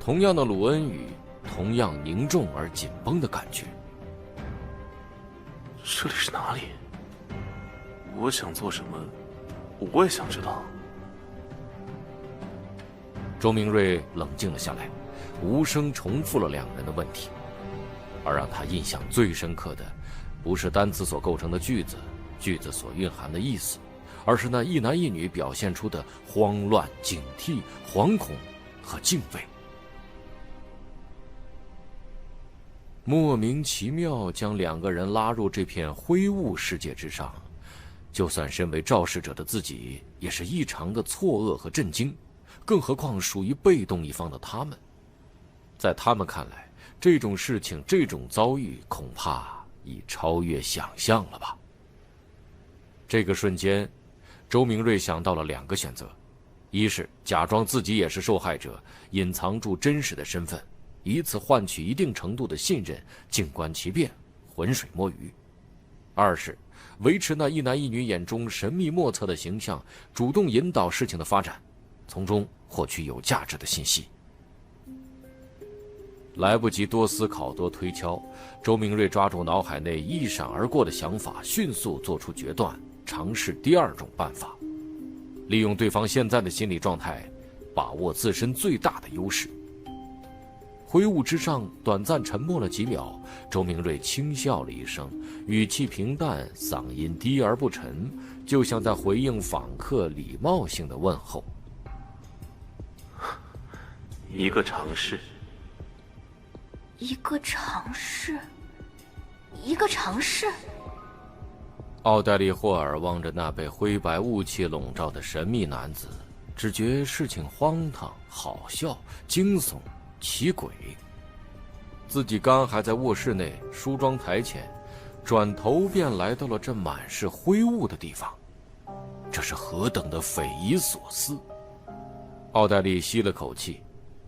同样的鲁恩语，同样凝重而紧绷的感觉。这里是哪里？我想做什么，我也想知道。周明瑞冷静了下来，无声重复了两人的问题。而让他印象最深刻的，不是单词所构成的句子，句子所蕴含的意思，而是那一男一女表现出的慌乱、警惕、惶恐和敬畏。莫名其妙将两个人拉入这片灰雾世界之上，就算身为肇事者的自己也是异常的错愕和震惊，更何况属于被动一方的他们。在他们看来，这种事情，这种遭遇恐怕已超越想象了吧。这个瞬间，周明瑞想到了两个选择：一是假装自己也是受害者，隐藏住真实的身份，以此换取一定程度的信任，静观其变，浑水摸鱼；二是维持那一男一女眼中神秘莫测的形象，主动引导事情的发展，从中获取有价值的信息。来不及多思考多推敲，周明瑞抓住脑海内一闪而过的想法，迅速做出决断，尝试第二种办法，利用对方现在的心理状态，把握自身最大的优势。灰雾之上短暂沉默了几秒，周明瑞轻笑了一声，语气平淡，嗓音低而不沉，就像在回应访客礼貌性的问候。一个尝试。一个尝试，一个尝试。奥黛丽·霍尔望着那被灰白雾气笼罩的神秘男子，只觉事情荒唐、好笑、惊悚、奇诡。自己刚还在卧室内梳妆台前，转头便来到了这满是灰雾的地方，这是何等的匪夷所思！奥黛丽吸了口气，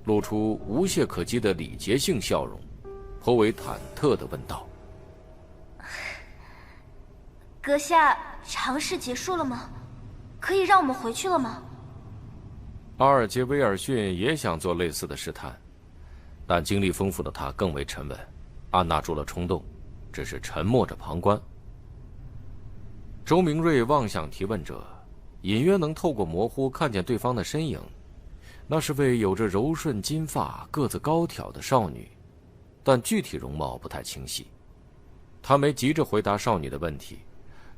露出无懈可击的礼节性笑容，颇为忐忑地问道：“阁下，尝试结束了吗？可以让我们回去了吗？”阿尔杰威尔逊也想做类似的试探，但经历丰富的他更为沉稳，按捺住了冲动，只是沉默着旁观。周明瑞望向提问者，隐约能透过模糊看见对方的身影，那是位有着柔顺金发、个子高挑的少女，但具体容貌不太清晰。他没急着回答少女的问题，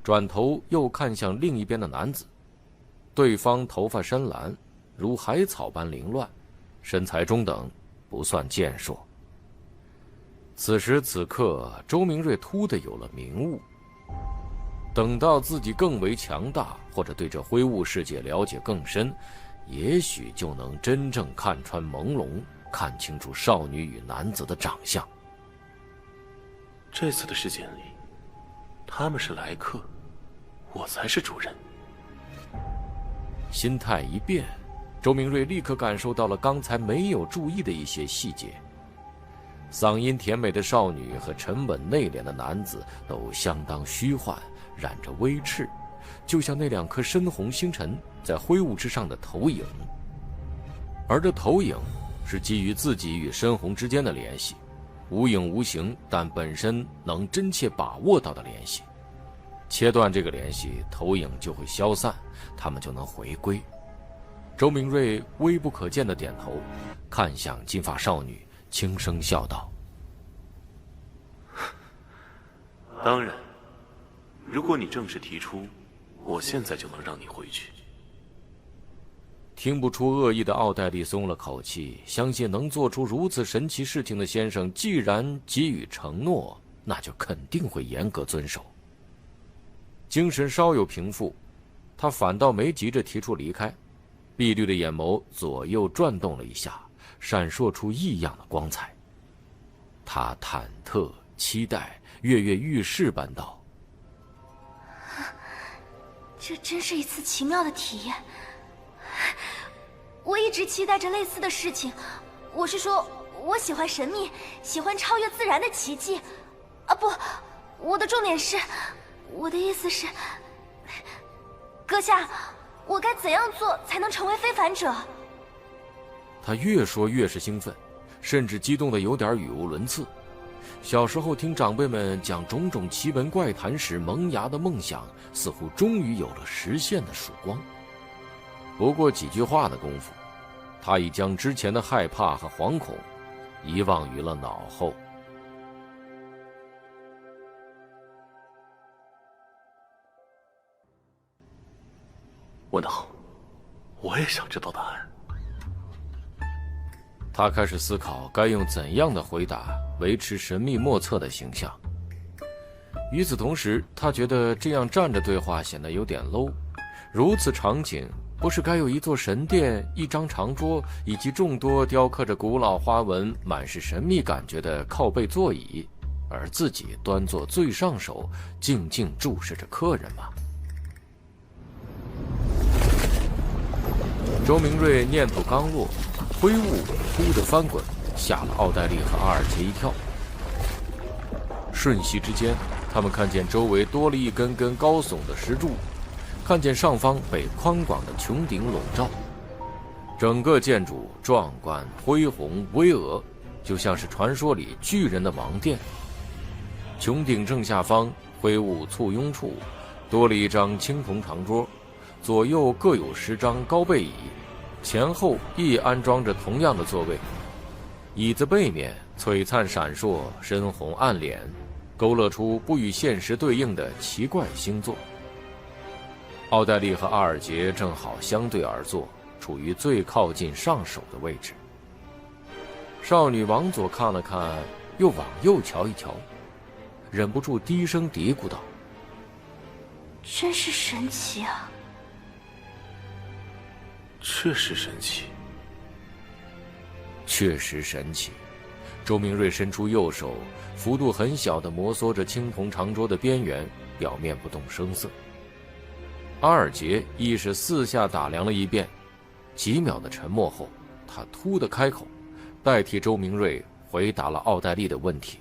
转头又看向另一边的男子，对方头发深蓝，如海草般凌乱，身材中等，不算健硕。此时此刻，周明瑞突地有了明悟，等到自己更为强大，或者对这灰雾世界了解更深，也许就能真正看穿朦胧，看清楚少女与男子的长相。这次的事件里，他们是来客，我才是主人。心态一变，周明瑞立刻感受到了刚才没有注意的一些细节。嗓音甜美的少女和沉稳内敛的男子都相当虚幻，染着微赤，就像那两颗深红星辰在灰雾之上的投影。而这投影是基于自己与深红之间的联系，无影无形，但本身能真切把握到的联系。切断这个联系，投影就会消散，他们就能回归。周明瑞微不可见的点头，看向金发少女，轻声笑道：“当然，如果你正式提出，我现在就能让你回去。”听不出恶意的奥黛丽松了口气，相信能做出如此神奇事情的先生，既然给予承诺，那就肯定会严格遵守。精神稍有平复，他反倒没急着提出离开，碧绿的眼眸左右转动了一下，闪烁出异样的光彩。他忐忑期待，跃跃欲试般道：“这真是一次奇妙的体验。我一直期待着类似的事情，我是说，我喜欢神秘，喜欢超越自然的奇迹。啊不，我的重点是，我的意思是，阁下，我该怎样做才能成为非凡者？”他越说越是兴奋，甚至激动得有点语无伦次。小时候听长辈们讲种种奇闻怪谈时萌芽的梦想，似乎终于有了实现的曙光。不过几句话的功夫，他已将之前的害怕和惶恐遗忘于了脑后。问得好，我也想知道答案。他开始思考该用怎样的回答维持神秘莫测的形象。与此同时，他觉得这样站着对话显得有点 low。如此场景，不是该有一座神殿、一张长桌，以及众多雕刻着古老花纹、满是神秘感觉的靠背座椅，而自己端坐最上手，静静注视着客人吗？周明瑞念头刚落，灰雾忽地翻滚，吓了奥黛丽和阿尔杰一跳。瞬息之间，他们看见周围多了一根根高耸的石柱，看见上方被宽广的穹顶笼罩，整个建筑壮观恢宏巍峨，就像是传说里巨人的王殿。穹顶正下方灰雾簇拥处，多了一张青铜长桌，左右各有10张高背椅，前后亦安装着同样的座位。椅子背面璀璨闪烁，深红暗敛，勾勒出不与现实对应的奇怪星座。奥黛丽和阿尔杰正好相对而坐，处于最靠近上手的位置。少女往左看了看，又往右瞧一瞧，忍不住低声嘀咕道：“真是神奇啊！”确实神奇，确实神奇。周明瑞伸出右手，幅度很小地摩挲着青铜长桌的边缘，表面不动声色。阿尔杰亦是四下打量了一遍，几秒的沉默后，他突地开口，代替周明瑞回答了奥黛丽的问题：“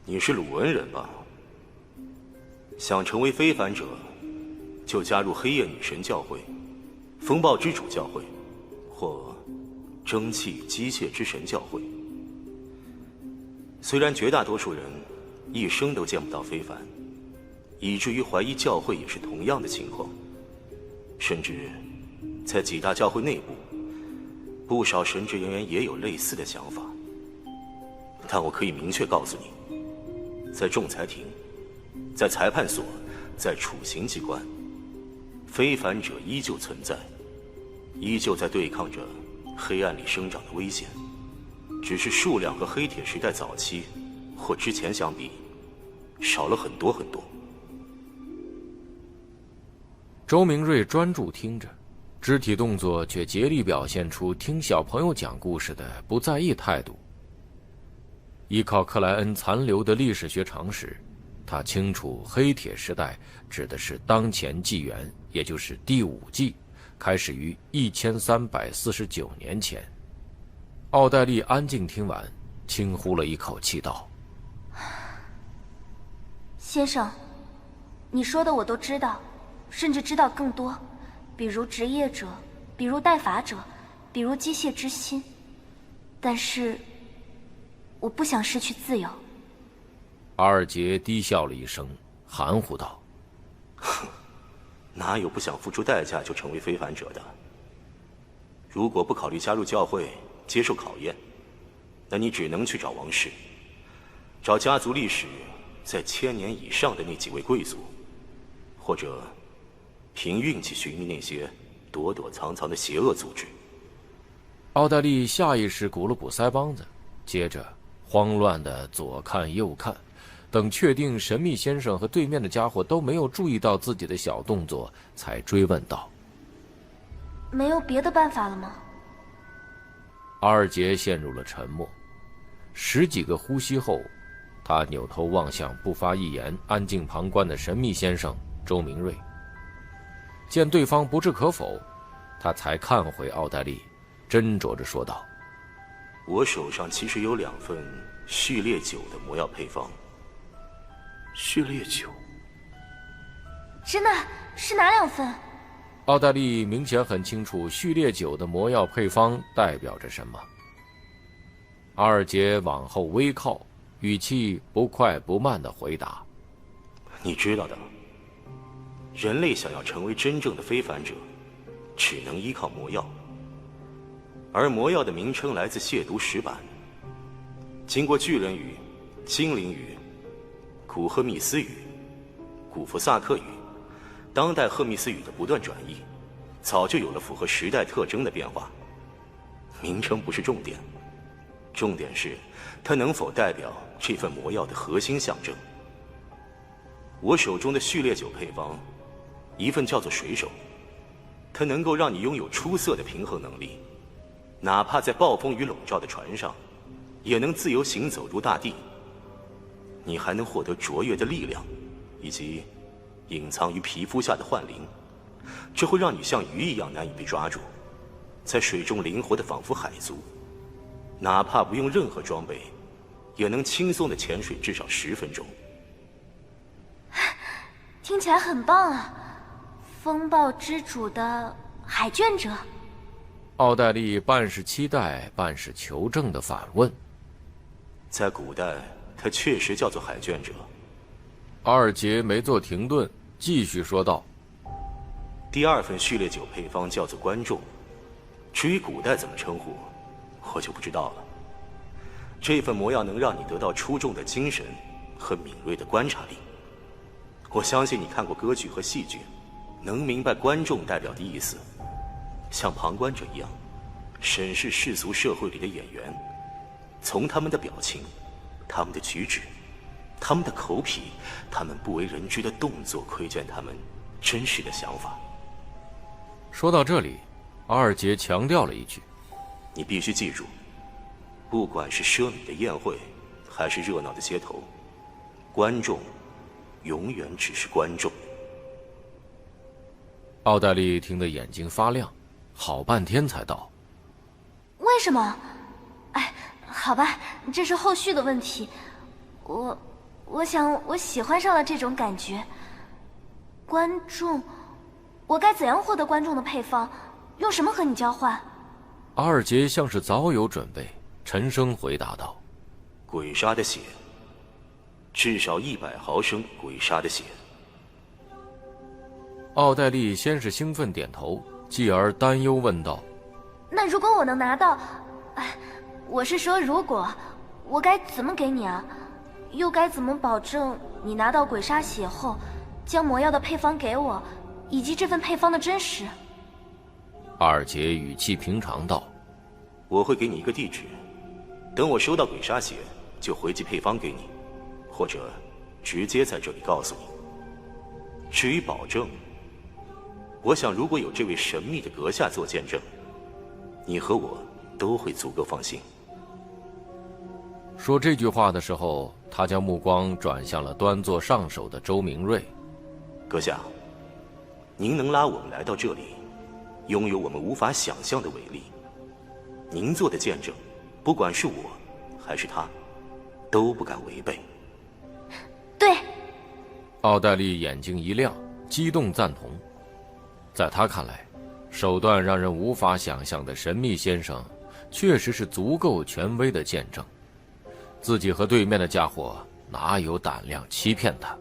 你是鲁恩人吧？想成为非凡者，就加入黑夜女神教会、风暴之主教会，或蒸汽机械之神教会。虽然绝大多数人一生都见不到非凡，以至于怀疑教会也是同样的情况，甚至在几大教会内部，不少神职人员也有类似的想法。但我可以明确告诉你，在仲裁庭，在裁判所，在处刑机关，非凡者依旧存在，依旧在对抗着黑暗里生长的危险，只是数量和黑铁时代早期或之前相比，少了很多很多。周明瑞专注听着，肢体动作却竭力表现出听小朋友讲故事的不在意态度。依靠克莱恩残留的历史学常识，他清楚黑铁时代指的是当前纪元，也就是第5纪，开始于1349年前。奥黛丽安静听完，轻呼了一口气道：“先生，你说的我都知道，甚至知道更多，比如职业者，比如代法者，比如机械之心。但是，我不想失去自由。”阿尔杰低笑了一声，含糊道：“哪有不想付出代价就成为非凡者的？如果不考虑加入教会，接受考验，那你只能去找王室，找家族历史在1000年以上的那几位贵族，或者凭运气寻觅那些躲躲藏藏的邪恶组织。”奥黛丽下意识鼓了鼓腮帮子，接着慌乱地左看右看，等确定神秘先生和对面的家伙都没有注意到自己的小动作，才追问道：“没有别的办法了吗？”阿尔杰陷入了沉默，10几个呼吸后，他扭头望向不发一言、安静旁观的神秘先生周明瑞。见对方不置可否，他才看回奥黛丽，斟酌着说道：“我手上其实有2份序列酒的魔药配方。”序列酒？真的？是哪2份？奥黛丽明显很清楚序列酒的魔药配方代表着什么。阿尔杰往后微靠，语气不快不慢地回答：“你知道的，人类想要成为真正的非凡者，只能依靠魔药。而魔药的名称来自亵渎石板，经过巨人语、精灵语、古赫密斯语、古弗萨克语、当代赫密斯语的不断转译，早就有了符合时代特征的变化。名称不是重点，重点是它能否代表这份魔药的核心象征。我手中的序列酒配方，一份叫做水手，它能够让你拥有出色的平衡能力，哪怕在暴风雨笼罩的船上，也能自由行走入大地。你还能获得卓越的力量，以及隐藏于皮肤下的幻灵，这会让你像鱼一样难以被抓住，在水中灵活的仿佛海族，哪怕不用任何装备，也能轻松的潜水至少10分钟。听起来很棒啊！风暴之主的海卷者。奥黛丽半是期待，半是求证的反问：“在古代，它确实叫做海卷者。”阿尔杰没做停顿，继续说道：“第2份序列酒配方叫做观众，至于古代怎么称呼，我就不知道了。这份魔药能让你得到出众的精神和敏锐的观察力。我相信你看过歌剧和戏剧，能明白观众代表的意思。像旁观者一样，审视世俗社会里的演员，从他们的表情、他们的举止、他们的口癖、他们不为人知的动作，窥见他们真实的想法。”说到这里，阿尔杰强调了一句：“你必须记住，不管是奢靡的宴会，还是热闹的街头，观众永远只是观众。”奥黛丽听得眼睛发亮，好半天才道：“为什么？哎，好吧，这是后续的问题。我想我喜欢上了这种感觉。观众，我该怎样获得观众的配方？用什么和你交换？”阿尔杰像是早有准备，沉声回答道：“鬼杀的血，至少100毫升鬼杀的血。”奥黛丽先是兴奋点头，继而担忧问道：“那如果我能拿到，我是说如果，我该怎么给你啊？又该怎么保证你拿到鬼杀血后，将魔药的配方给我，以及这份配方的真实？”阿尔杰语气平常道：“我会给你一个地址，等我收到鬼杀血，就回寄配方给你，或者直接在这里告诉你。至于保证，我想如果有这位神秘的阁下做见证，你和我都会足够放心。”说这句话的时候，他将目光转向了端坐上首的周明瑞。“阁下，您能拉我们来到这里，拥有我们无法想象的伟力。您做的见证，不管是我还是他，都不敢违背。”对。奥黛丽眼睛一亮，激动赞同。在他看来，手段让人无法想象的神秘先生，确实是足够权威的见证。自己和对面的家伙哪有胆量欺骗他？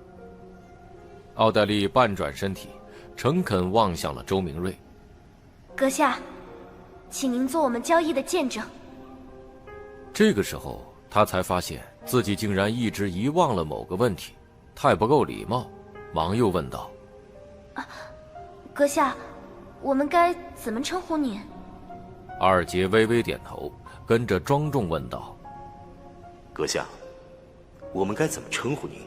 奥黛丽半转身体，诚恳望向了周明瑞：“阁下，请您做我们交易的见证。”这个时候，他才发现自己竟然一直遗忘了某个问题，太不够礼貌，忙又问道：“阁下，我们该怎么称呼您？”阿尔杰微微点头，跟着庄重问道：“阁下，我们该怎么称呼您？”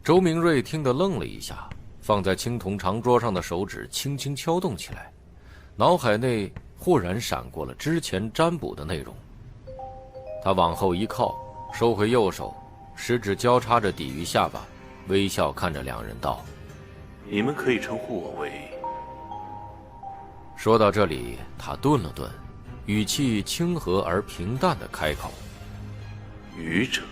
周明瑞听得愣了一下，放在青铜长桌上的手指轻轻敲动起来，脑海内忽然闪过了之前占卜的内容。他往后一靠，收回右手，食指交叉着抵于下巴，微笑看着两人道：“你们可以称呼我为……”说到这里，他顿了顿，语气清和而平淡地开口：“愚者。”